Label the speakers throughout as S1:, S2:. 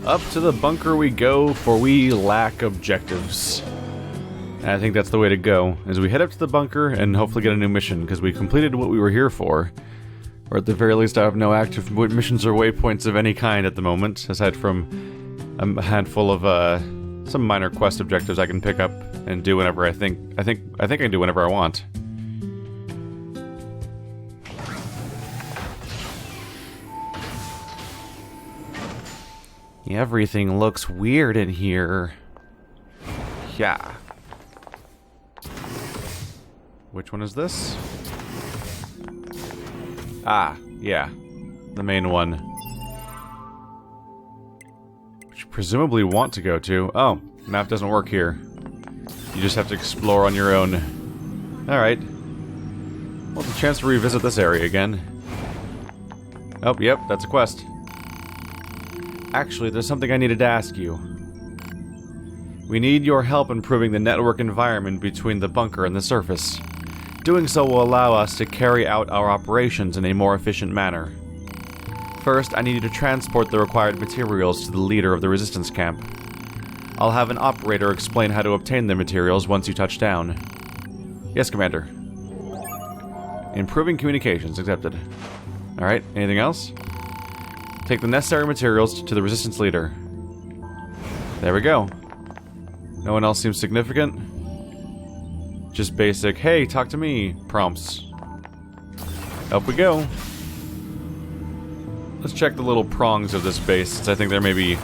S1: Up to the bunker we go, for we lack objectives. And I think that's the way to go, as we head up to the bunker and hopefully get a new mission, because we completed what we were here for. Or at the very least, I have no active missions or waypoints of any kind at the moment, aside from a handful of some minor quest objectives I can pick up and do whenever I think I can do whenever I want. Everything looks weird in here. Yeah. Which one is this? Ah, yeah. The main one. Which you presumably want to go to. Oh, map doesn't work here. You just have to explore on your own. Alright. Well, it's a chance to revisit this area again. Oh, yep, that's a quest. Actually, there's something I needed to ask you. We need your help improving the network environment between the bunker and the surface. Doing so will allow us to carry out our operations in a more efficient manner. First, I need you to transport the required materials to the leader of the resistance camp. I'll have an operator explain how to obtain the materials once you touch down. Yes, Commander. Improving communications, accepted. Alright, anything else? Take the necessary materials to the resistance leader. There we go. No one else seems significant. Just basic, hey, talk to me, prompts. Up we go. Let's check the little prongs of this base, since I think there may be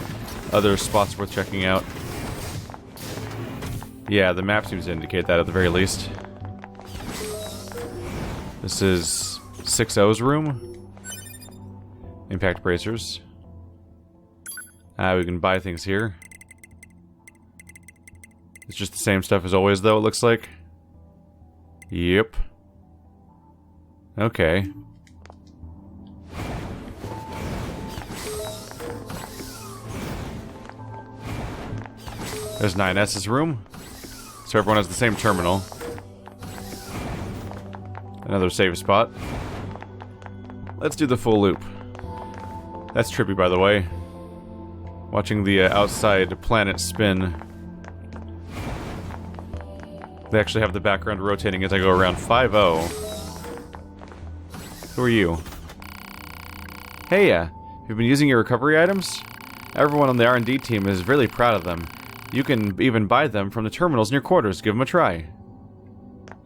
S1: other spots worth checking out. Yeah, the map seems to indicate that at the very least. This is 6-0's room. Impact bracers. We can buy things here. It's just the same stuff as always, though, it looks like. Yep. Okay. There's 9S's room. So everyone has the same terminal. Another save spot. Let's do the full loop. That's trippy, by the way. Watching the outside planet spin. They actually have the background rotating as I go around. 5-0. Who are you? Hey, you've been using your recovery items? Everyone on the R&D team is really proud of them. You can even buy them from the terminals in your quarters. Give them a try.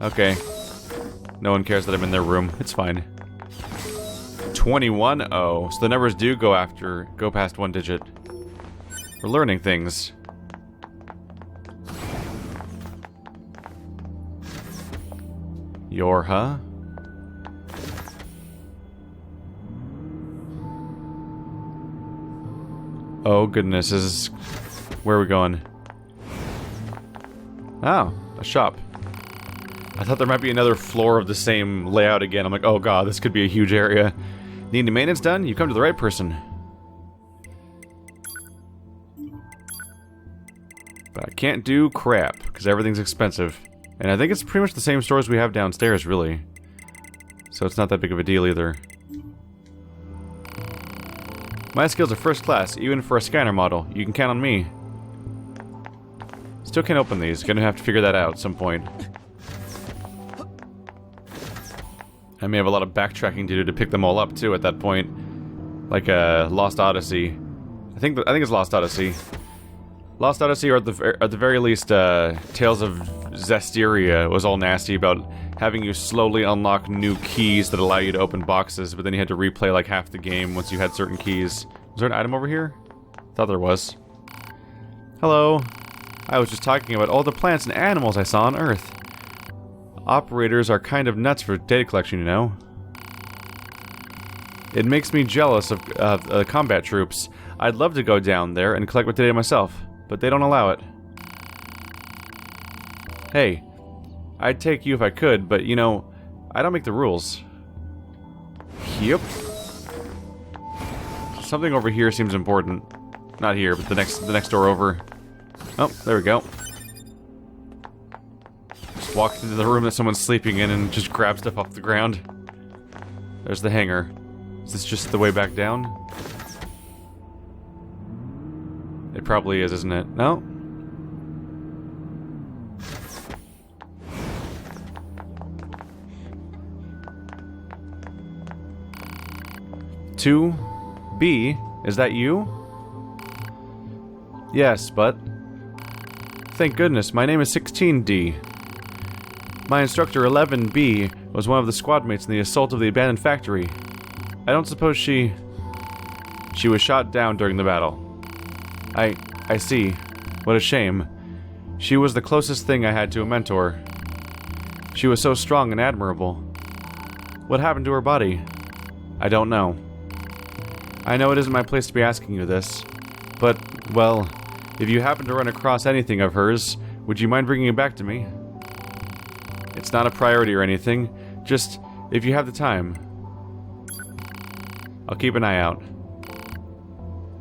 S1: Okay. No one cares that I'm in their room. It's fine. 21-0. So the numbers do go past one digit. We're learning things. Huh? Oh goodness, where are we going? Oh, a shop. I thought there might be another floor of the same layout again. I'm like, oh god, this could be a huge area. Need any maintenance done? You come to the right person. But I can't do crap, because everything's expensive. And I think it's pretty much the same stores we have downstairs, really. So it's not that big of a deal either. My skills are first class, even for a scanner model. You can count on me. Still can't open these. Gonna have to figure that out at some point. I may have a lot of backtracking to do to pick them all up, too, at that point. Like, Lost Odyssey. I think it's Lost Odyssey. Lost Odyssey, or at the very least, Tales of Zestiria was all nasty about having you slowly unlock new keys that allow you to open boxes, but then you had to replay like half the game once you had certain keys. Was there an item over here? Thought there was. Hello. I was just talking about all the plants and animals I saw on Earth. Operators are kind of nuts for data collection, you know. It makes me jealous of combat troops. I'd love to go down there and collect data myself, but they don't allow it. Hey, I'd take you if I could, but you know, I don't make the rules. Yep. Something over here seems important. Not here, but the next door over. Oh, there we go. Just walked into the room that someone's sleeping in and just grabbed stuff off the ground. There's the hangar. Is this just the way back down? It probably is, isn't it? No? Two B, is that you? Yes, but... Thank goodness, my name is 16D. My instructor, 11B, was one of the squad mates in the assault of the abandoned factory. I don't suppose she was shot down during the battle. I see. What a shame. She was the closest thing I had to a mentor. She was so strong and admirable. What happened to her body? I don't know. I know it isn't my place to be asking you this, but, well, if you happen to run across anything of hers, would you mind bringing it back to me? It's not a priority or anything, just if you have the time. I'll keep an eye out.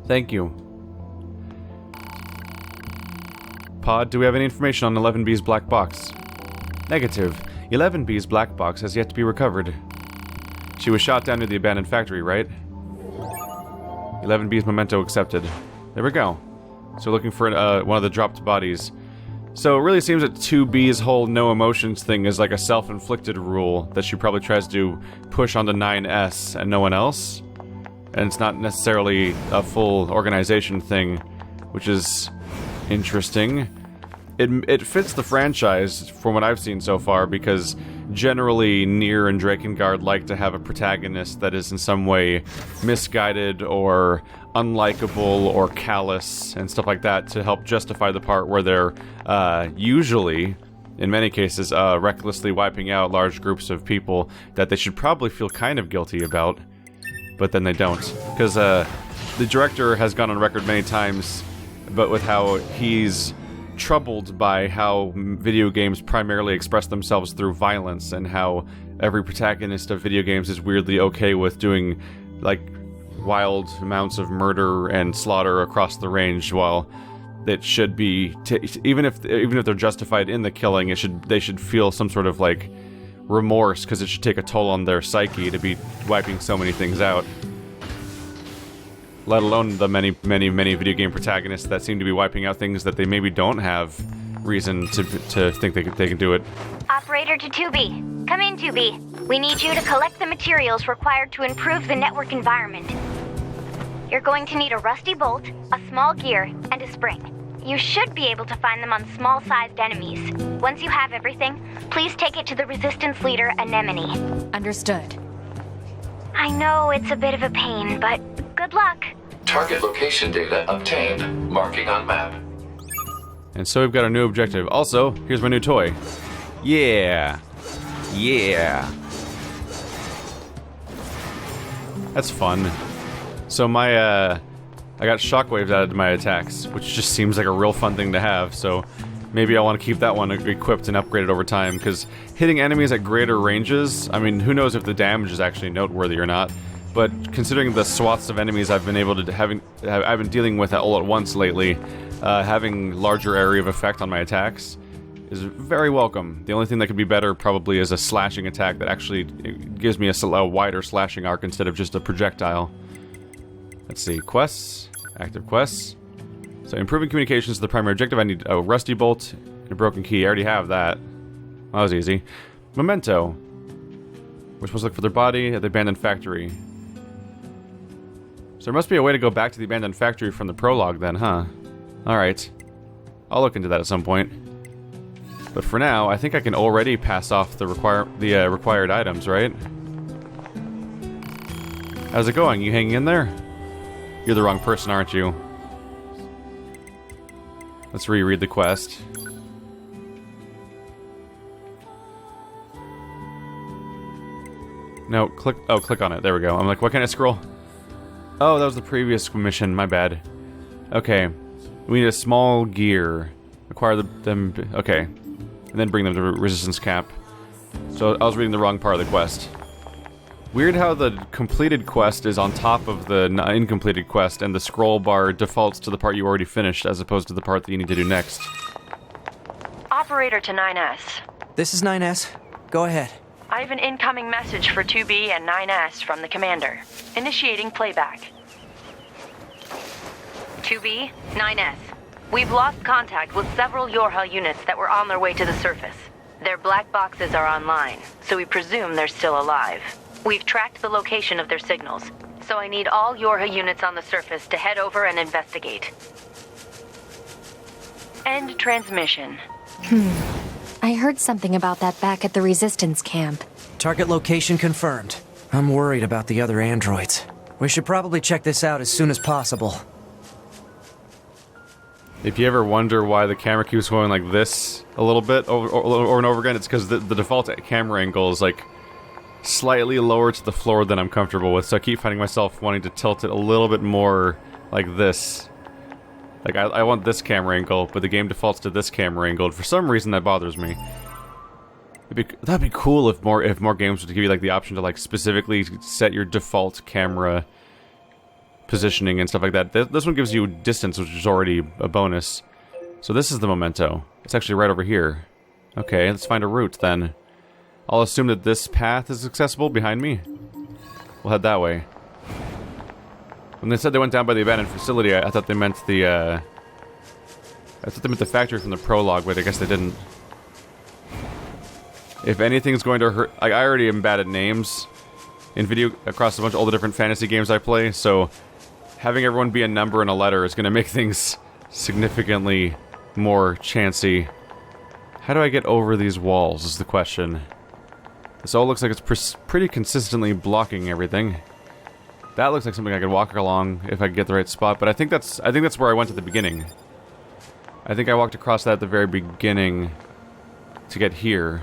S1: Thank you. Pod, do we have any information on 11B's black box? Negative. 11B's black box has yet to be recovered. She was shot down near the abandoned factory, right? 11B's memento accepted. There we go. So looking for one of the dropped bodies. So it really seems that 2B's whole no emotions thing is like a self-inflicted rule that she probably tries to push onto 9S and no one else. And it's not necessarily a full organization thing, which is interesting. It fits the franchise from what I've seen so far, because generally NieR and Drakengard like to have a protagonist that is in some way misguided or unlikable or callous and stuff like that to help justify the part where they're usually, in many cases, recklessly wiping out large groups of people that they should probably feel kind of guilty about, but then they don't. Because the director has gone on record many times, but with how he's troubled by how video games primarily express themselves through violence, and how every protagonist of video games is weirdly okay with doing, like, wild amounts of murder and slaughter across the range, while it should be, even if they're justified in the killing, they should feel some sort of, like, remorse, because it should take a toll on their psyche to be wiping so many things out. Let alone the many video game protagonists that seem to be wiping out things that they maybe don't have reason to think they can do it.
S2: Operator to 2B. Come in, 2B. We need you to collect the materials required to improve the network environment. You're going to need a rusty bolt, a small gear, and a spring. You should be able to find them on small-sized enemies. Once you have everything, please take it to the Resistance leader, Anemone.
S3: Understood.
S2: I know it's a bit of a pain, but good luck.
S4: Target location data obtained. Marking on map.
S1: And so we've got a new objective. Also, here's my new toy. Yeah. Yeah. That's fun. So my, I got shockwaves added to my attacks, which just seems like a real fun thing to have, so maybe I want to keep that one equipped and upgraded over time, because hitting enemies at greater ranges, I mean, who knows if the damage is actually noteworthy or not, but considering the swaths of enemies I've been able to I've been dealing with all at once lately, having larger area of effect on my attacks is very welcome. The only thing that could be better probably is a slashing attack that actually gives me a wider slashing arc instead of just a projectile. Let's see, quests, active quests. So improving communications is the primary objective. I need a rusty bolt and a broken key. I already have that. That was easy. Memento. We're supposed to look for their body at the abandoned factory. So there must be a way to go back to the abandoned factory from the prologue then, huh? Alright. I'll look into that at some point. But for now, I think I can already pass off the required items, right? How's it going? You hanging in there? You're the wrong person, aren't you? Let's reread the quest. No, click on it. There we go. I'm like, what can I scroll? Oh, that was the previous mission. My bad. Okay. We need a small gear. Acquire them... Okay. And then bring them to Resistance Camp. So I was reading the wrong part of the quest. Weird how the completed quest is on top of the incompleted quest, and the scroll bar defaults to the part you already finished, as opposed to the part that you need to do next.
S5: Operator to 9S.
S6: This is 9S. Go ahead.
S5: I have an incoming message for 2B and 9S from the commander. Initiating playback. 2B, 9S. We've lost contact with several Yorha units that were on their way to the surface. Their black boxes are online, so we presume they're still alive. We've tracked the location of their signals, so I need all Yorha units on the surface to head over and investigate. End transmission.
S3: I heard something about that back at the Resistance camp.
S6: Target location confirmed. I'm worried about the other androids. We should probably check this out as soon as possible.
S1: If you ever wonder why the camera keeps going like this a little bit over and over again, it's because the default camera angle is like slightly lower to the floor than I'm comfortable with, so I keep finding myself wanting to tilt it a little bit more like this. Like, I want this camera angle, but the game defaults to this camera angle, and for some reason that bothers me. That'd be cool if more games would give you like the option to like specifically set your default camera positioning and stuff like that. This one gives you distance, which is already a bonus. So this is the Memento. It's actually right over here. Okay, let's find a route then. I'll assume that this path is accessible behind me. We'll head that way. When they said they went down by the abandoned facility, I thought they meant the factory from the prologue, but I guess they didn't. If anything's going to hurt, like, I already am bad at names in video across a bunch of all the different fantasy games I play, so having everyone be a number and a letter is going to make things significantly more chancy. How do I get over these walls is the question. This all looks like it's pretty consistently blocking everything. That looks like something I could walk along if I could get the right spot, but I think that's where I went at the beginning. I think I walked across that at the very beginning to get here.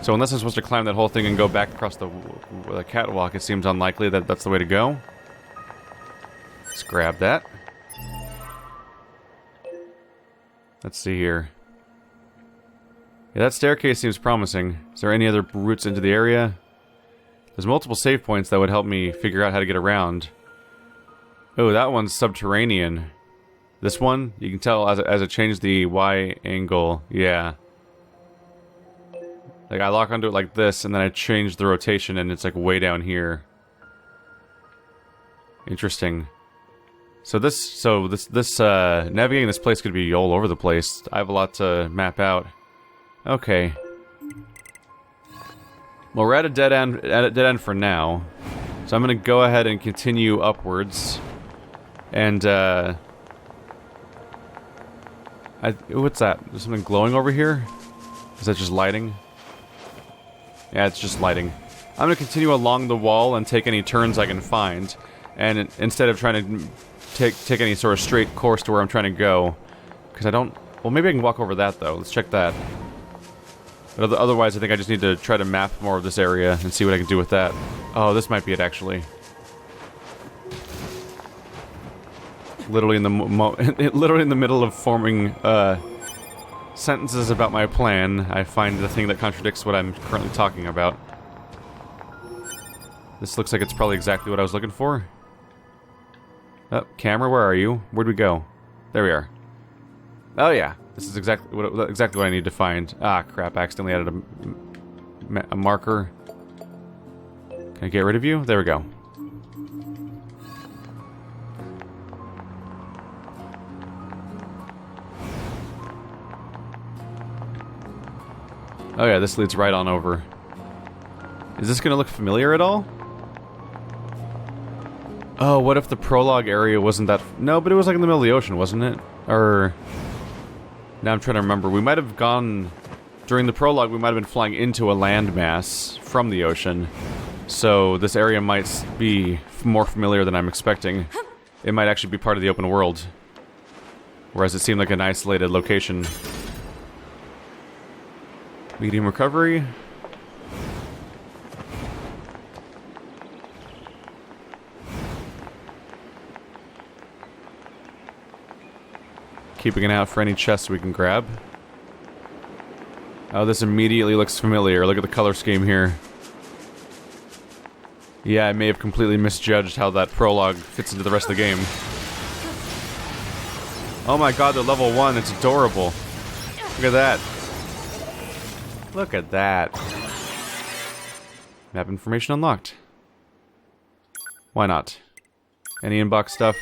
S1: So unless I'm supposed to climb that whole thing and go back across the catwalk, it seems unlikely that that's the way to go. Let's grab that. Let's see here. Yeah, that staircase seems promising. Is there any other routes into the area? There's multiple save points that would help me figure out how to get around. Oh, that one's subterranean. This one, you can tell as it changed the Y angle. Yeah. Like, I lock onto it like this, and then I change the rotation, and it's like way down here. Interesting. So navigating this place could be all over the place. I have a lot to map out. Okay. Well, we're at a dead end for now. So I'm gonna go ahead and continue upwards. And what's that? There's something glowing over here? Is that just lighting? Yeah, it's just lighting. I'm gonna continue along the wall and take any turns I can find. And instead of trying to take any sort of straight course to where I'm trying to go. Because I don't... Well, maybe I can walk over that, though. Let's check that. But otherwise, I think I just need to try to map more of this area and see what I can do with that. Oh, this might be it, actually. Literally in the middle of forming sentences about my plan, I find the thing that contradicts what I'm currently talking about. This looks like it's probably exactly what I was looking for. Oh, camera, where are you? Where'd we go? There we are. Oh yeah, this is exactly what I need to find. Ah, crap! I accidentally added a marker. Can I get rid of you? There we go. Oh yeah, this leads right on over. Is this gonna look familiar at all? Oh, what if the prologue area wasn't that... No, but it was like in the middle of the ocean, wasn't it? Or... Now I'm trying to remember. We might have gone... During the prologue, we might have been flying into a landmass from the ocean. So this area might be more familiar than I'm expecting. It might actually be part of the open world. Whereas it seemed like an isolated location. Medium recovery. Keeping an eye out for any chests we can grab. Oh, this immediately looks familiar. Look at the color scheme here. Yeah, I may have completely misjudged how that prologue fits into the rest of the game. Oh my god, they're level 1. It's adorable. Look at that. Look at that. Map information unlocked. Why not? Any inbox stuff?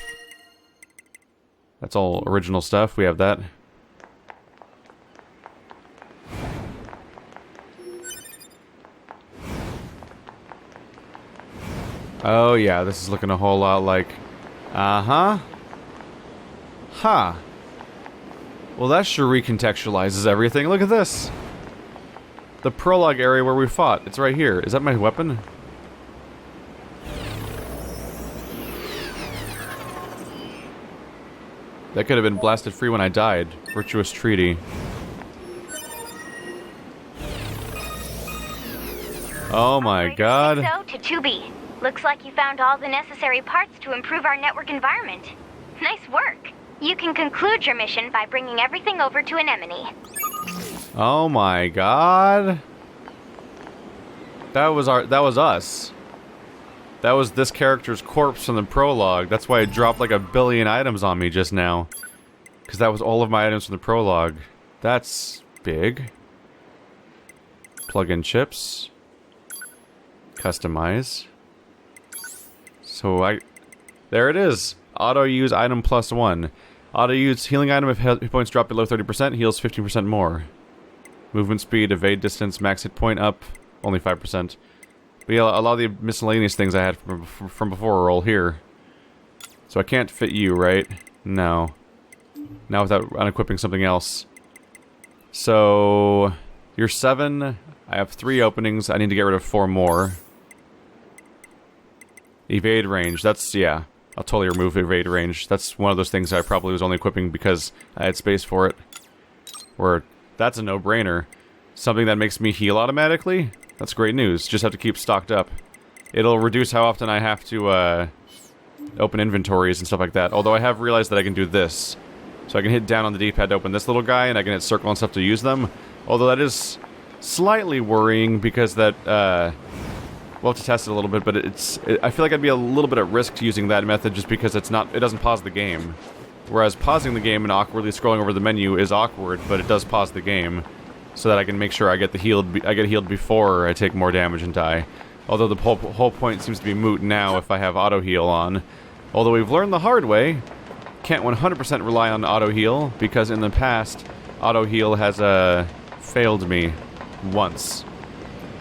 S1: That's all original stuff. We have that. Oh yeah, this is looking a whole lot like... Uh-huh. Huh. Well, that sure recontextualizes everything. Look at this. The prologue area where we fought. It's right here. Is that my weapon? That could have been blasted free when I died. Virtuous treaty. Oh my god.
S2: So to 2B. Looks like you found all the necessary parts to improve our network environment. Nice work. You can conclude your mission by bringing everything over to Anemone.
S1: Oh my god. That was us. That was this character's corpse from the prologue. That's why it dropped like 1 billion items on me just now. Because that was all of my items from the prologue. That's big. Plug in chips. Customize. So there it is. Auto use item +1. Auto use healing item if hit points drop below 30%, heals 15% more. Movement speed, evade distance, max hit point up, only 5%. But yeah, a lot of the miscellaneous things I had from before are all here. So I can't fit you, right? No. Now without unequipping something else. So you're 7. I have 3 openings. I need to get rid of 4 more. Evade range. That's, yeah. I'll totally remove evade range. That's one of those things I probably was only equipping because I had space for it. Where, that's a no-brainer. Something that makes me heal automatically? That's great news. Just have to keep stocked up. It'll reduce how often I have to, open inventories and stuff like that. Although I have realized that I can do this. So I can hit down on the D-pad to open this little guy, and I can hit circle and stuff to use them. Although that is slightly worrying because that, we'll have to test it a little bit, but I feel like I'd be a little bit at risk using that method just because it doesn't pause the game. Whereas pausing the game and awkwardly scrolling over the menu is awkward, but it does pause the game. So that I can make sure I get healed before I take more damage and die. Although the whole point seems to be moot now if I have auto heal on. Although we've learned the hard way, can't 100% rely on auto heal because in the past auto heal has failed me once.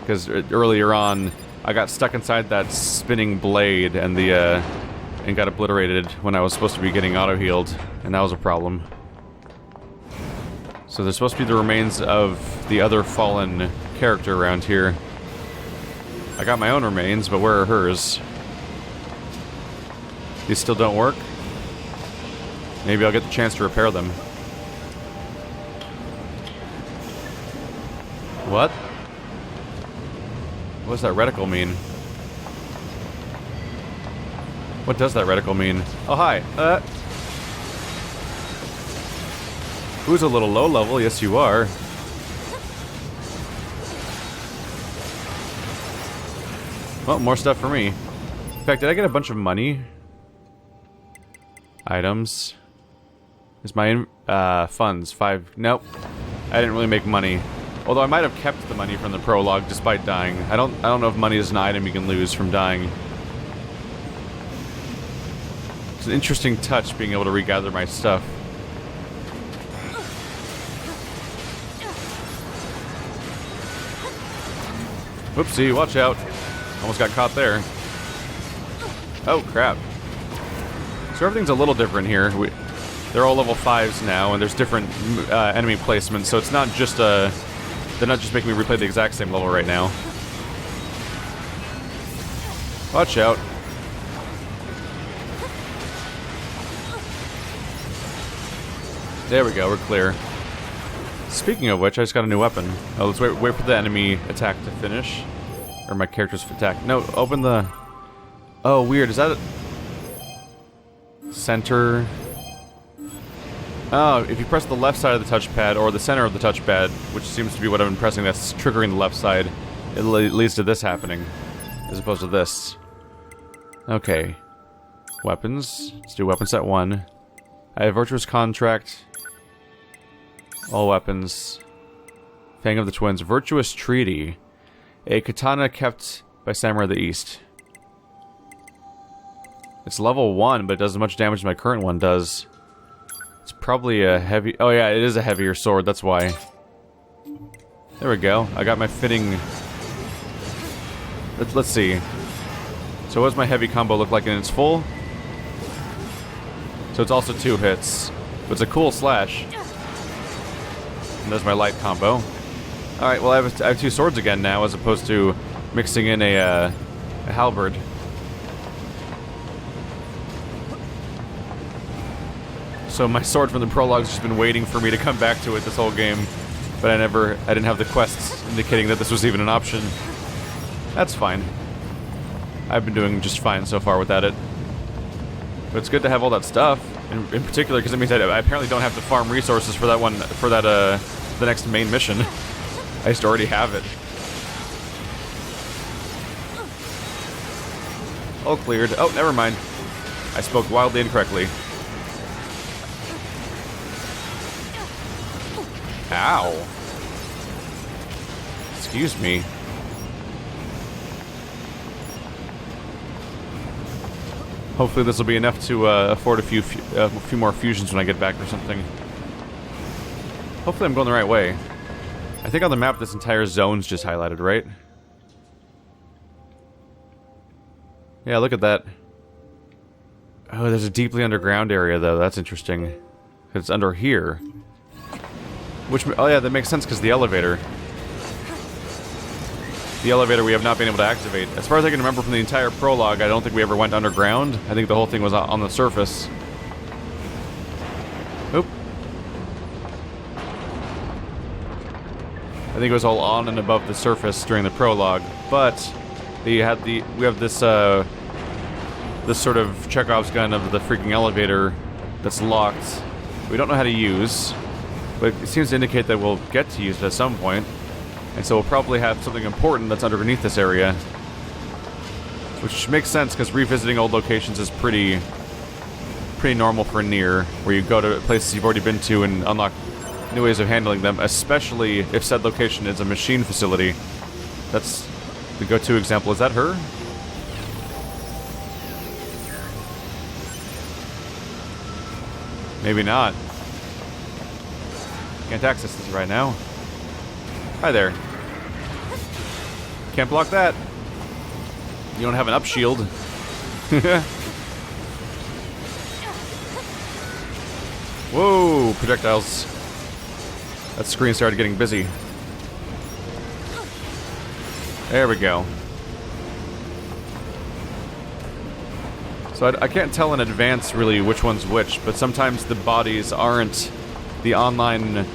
S1: Because earlier on I got stuck inside that spinning blade and and got obliterated when I was supposed to be getting auto healed, and that was a problem. So there's supposed to be the remains of the other fallen character around here. I got my own remains, but where are hers? These still don't work? Maybe I'll get the chance to repair them. What? What does that reticle mean? What does that reticle mean? Oh, hi. Who's a little low level? Yes, you are. Well, more stuff for me. In fact, did I get a bunch of money? Items. Is my funds 5? Nope. I didn't really make money. Although I might have kept the money from the prologue despite dying. I don't know if money is an item you can lose from dying. It's an interesting touch being able to regather my stuff. Whoopsie, watch out. Almost got caught there. Oh, crap. So everything's a little different here. They're all level 5s now, and there's different enemy placements, so it's not just they're not just making me replay the exact same level right now. Watch out. There we go, we're clear. Speaking of which, I just got a new weapon. Oh, let's wait for the enemy attack to finish. Or my character's attack. No, open the... Oh, weird. Is that a... Center... Oh, if you press the left side of the touchpad, or the center of the touchpad, which seems to be what I've been pressing that's triggering the left side, it leads to this happening, as opposed to this. Okay. Weapons. Let's do weapon set 1. I have Virtuous Contract. All weapons. Fang of the Twins. Virtuous Treaty. A katana kept by Samurai of the East. It's level 1, but it does as much damage as my current one does. probably a heavy... Oh yeah, it is a heavier sword, that's why. There we go. I got my fitting... Let's see. So what does my heavy combo look like in its full? So it's also 2 hits. But it's a cool slash. And there's my light combo. Alright, well I have 2 swords again now, as opposed to mixing in a halberd. So my sword from the prologue's just been waiting for me to come back to it this whole game. But I didn't have the quests indicating that this was even an option. That's fine. I've been doing just fine so far without it. But it's good to have all that stuff, in particular because it means that I apparently don't have to farm resources for that one, the next main mission. I just already have it. All cleared. Oh, never mind. I spoke wildly incorrectly. Ow. Excuse me. Hopefully this will be enough to afford a few more fusions when I get back or something. Hopefully I'm going the right way. I think on the map this entire zone's just highlighted, right? Yeah, look at that. Oh, there's a deeply underground area though. That's interesting. It's under here. Which, oh yeah, that makes sense because the elevator. The elevator we have not been able to activate. As far as I can remember from the entire prologue, I don't think we ever went underground. I think the whole thing was on the surface. Oop. I think it was all on and above the surface during the prologue, but we have this this sort of Chekhov's gun of the freaking elevator that's locked. We don't know how to use, but it seems to indicate that we'll get to use it at some point. And so we'll probably have something important that's underneath this area. Which makes sense, because revisiting old locations is pretty normal for NieR, where you go to places you've already been to and unlock new ways of handling them, especially if said location is a machine facility. That's the go-to example. Is that her? Maybe not. Can't access this right now. Hi there. Can't block that. You don't have an up shield. Whoa, projectiles. That screen started getting busy. There we go. So I can't tell in advance really which one's which, but sometimes the bodies aren't the online...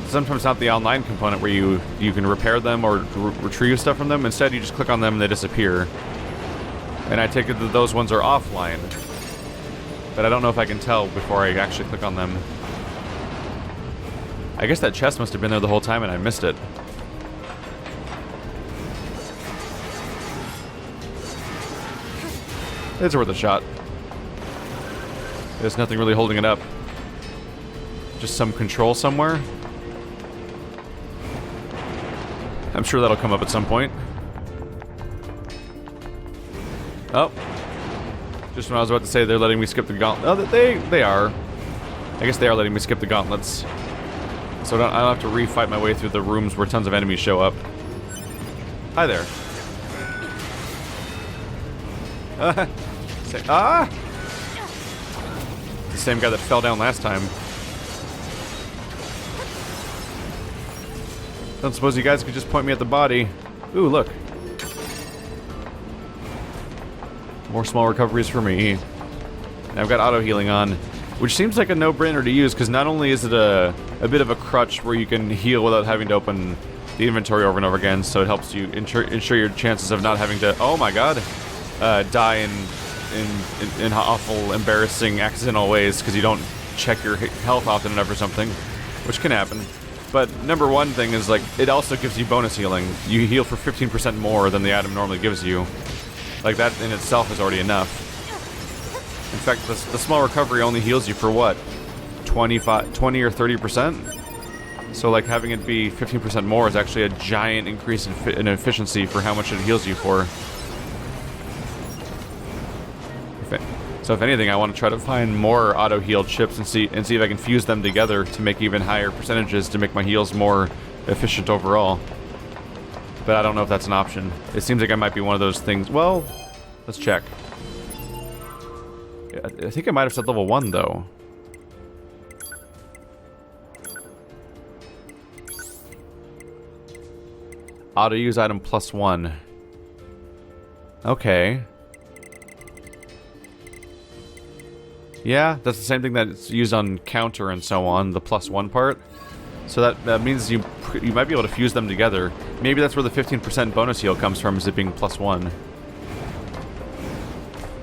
S1: sometimes not the online component where you can repair them or retrieve stuff from them. Instead, you just click on them and they disappear. And I take it that those ones are offline. But I don't know if I can tell before I actually click on them. I guess that chest must have been there the whole time and I missed it. It's worth a shot. There's nothing really holding it up. Just some control somewhere. I'm sure that'll come up at some point. Oh. Just when I was about to say they're letting me skip the gauntlet. Oh, they are. I guess they are letting me skip the gauntlets. So I don't have to refight my way through the rooms where tons of enemies show up. Hi there. Ah! The same guy that fell down last time. Don't suppose you guys could just point me at the body. Ooh, look. More small recoveries for me. And I've got auto healing on, which seems like a no-brainer to use, because not only is it a bit of a crutch where you can heal without having to open the inventory over and over again, so it helps you ensure your chances of not having to, oh my god, die in awful, embarrassing, accidental ways, because you don't check your health often enough or something, which can happen. But number one thing is, like, it also gives you bonus healing. You heal for 15% more than the item normally gives you. Like, that in itself is already enough. In fact, the small recovery only heals you for what? 20 or 30%? So, like, having it be 15% more is actually a giant increase in efficiency for how much it heals you for. So if anything, I want to try to find more auto-heal chips and see if I can fuse them together to make even higher percentages to make my heals more efficient overall. But I don't know if that's an option. It seems like I might be one of those things. Well, let's check. I think I might have said level 1, though. Auto-use item +1. Okay. Yeah, that's the same thing that's used on counter and so on, the +1 part. So that means you might be able to fuse them together. Maybe that's where the 15% bonus heal comes from, is it being +1.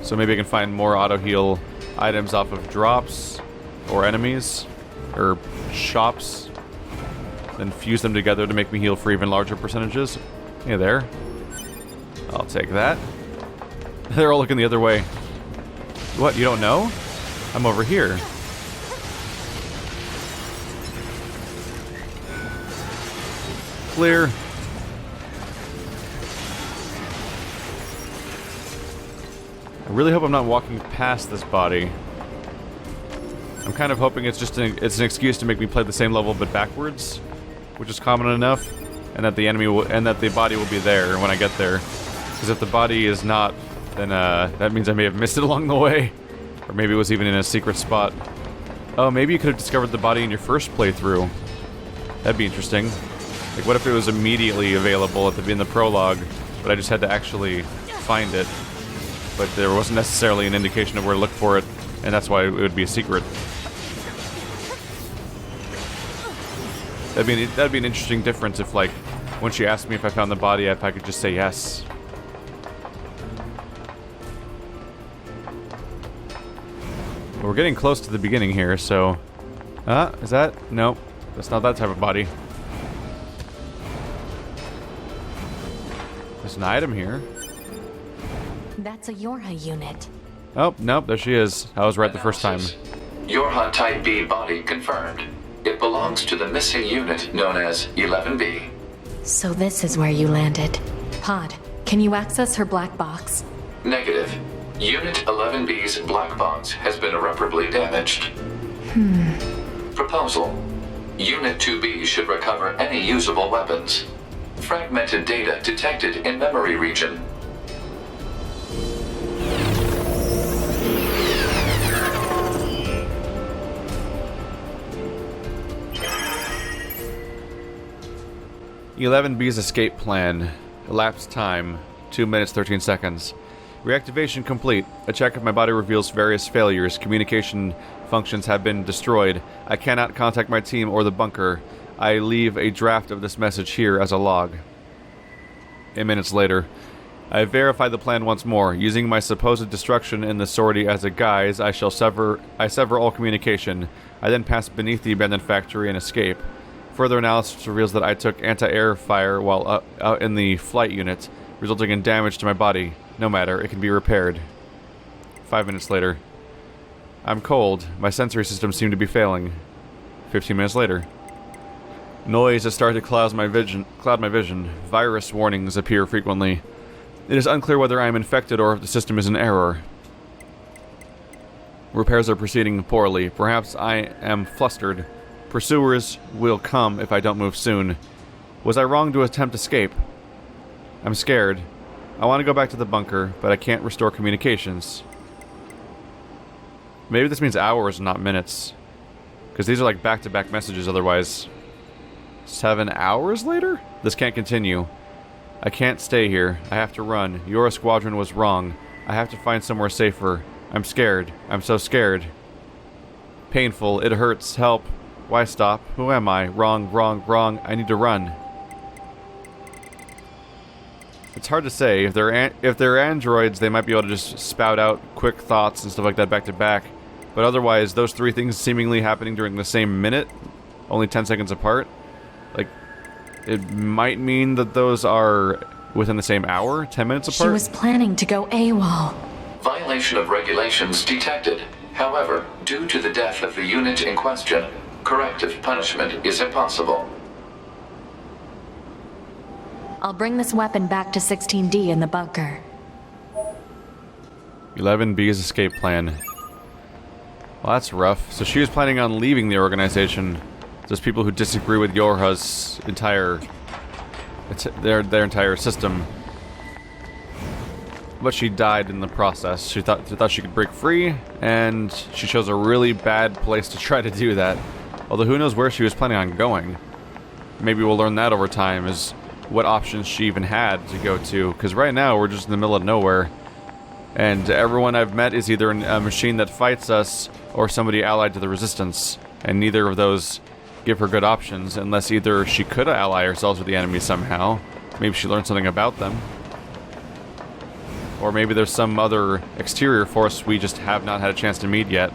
S1: So maybe I can find more auto heal items off of drops or enemies or shops, then fuse them together to make me heal for even larger percentages. Yeah, there. I'll take that. They're all looking the other way. What, you don't know? I'm over here. Clear. I really hope I'm not walking past this body. I'm kind of hoping it's just an excuse to make me play the same level but backwards, which is common enough, and that the body will be there when I get there. Because if the body is not, then that means I may have missed it along the way, or maybe it was even in a secret spot. Oh, maybe you could have discovered the body in your first playthrough. That'd be interesting. Like, what if it was immediately available in the prologue, but I just had to actually find it, but there wasn't necessarily an indication of where to look for it, and that's why it would be a secret. That'd be an interesting difference if, like, when she asked me if I found the body, if I could just say yes. We're getting close to the beginning here, so... is that? Nope. That's not that type of body. There's an item here.
S3: That's a Yorha unit.
S1: Oh, nope, there she is. I was right the first time.
S4: Yorha Type B body confirmed. It belongs to the missing unit known as 11B.
S3: So this is where you landed. Pod, can you access her black box?
S4: Negative. Unit 11B's black box has been irreparably damaged. Proposal. Unit 2B should recover any usable weapons. Fragmented data detected in memory region.
S1: "11B's escape plan. Elapsed time, 2 minutes 13 seconds. Reactivation complete. A check of my body reveals various failures. Communication functions have been destroyed. I cannot contact my team or the bunker. I leave a draft of this message here as a log." 8 minutes later. I verify the plan once more. Using my supposed destruction in the sortie as a guise, I sever all communication. I then pass beneath the abandoned factory and escape. Further analysis reveals that I took anti-air fire while out in the flight unit, resulting in damage to my body. No matter, it can be repaired. 5 minutes later. I'm cold. My sensory systems seem to be failing. 15 minutes later. Noise has started to cloud my vision. Virus warnings appear frequently. It is unclear whether I am infected or if the system is in error. Repairs are proceeding poorly. Perhaps I am flustered. Pursuers will come if I don't move soon. Was I wrong to attempt escape? I'm scared. I want to go back to the bunker, but I can't restore communications. Maybe this means hours, not minutes. Because these are like back-to-back messages otherwise. 7 hours later? This can't continue. I can't stay here. I have to run. Your squadron was wrong. I have to find somewhere safer. I'm scared. I'm so scared. Painful. It hurts. Help. Why stop? Who am I? Wrong, wrong, wrong. I need to run. It's hard to say. If they're androids, they might be able to just spout out quick thoughts and stuff like that back to back. But otherwise, those three things seemingly happening during the same minute, only 10 seconds apart, like, it might mean that those are within the same hour, 10 minutes apart.
S3: She was planning to go AWOL.
S4: Violation of regulations detected. However, due to the death of the unit in question, corrective punishment is impossible.
S3: I'll bring this weapon back to 16D in the bunker.
S1: 11B's escape plan. Well, that's rough. So she was planning on leaving the organization. There's people who disagree with Yorha's entire... their entire system. But she died in the process. She thought she could break free, and she chose a really bad place to try to do that. Although who knows where she was planning on going. Maybe we'll learn that over time, is what options she even had to go to. Because right now, we're just in the middle of nowhere. And everyone I've met is either a machine that fights us, or somebody allied to the Resistance. And neither of those give her good options, unless either she could ally herself with the enemy somehow. Maybe she learned something about them. Or maybe there's some other exterior force we just have not had a chance to meet yet.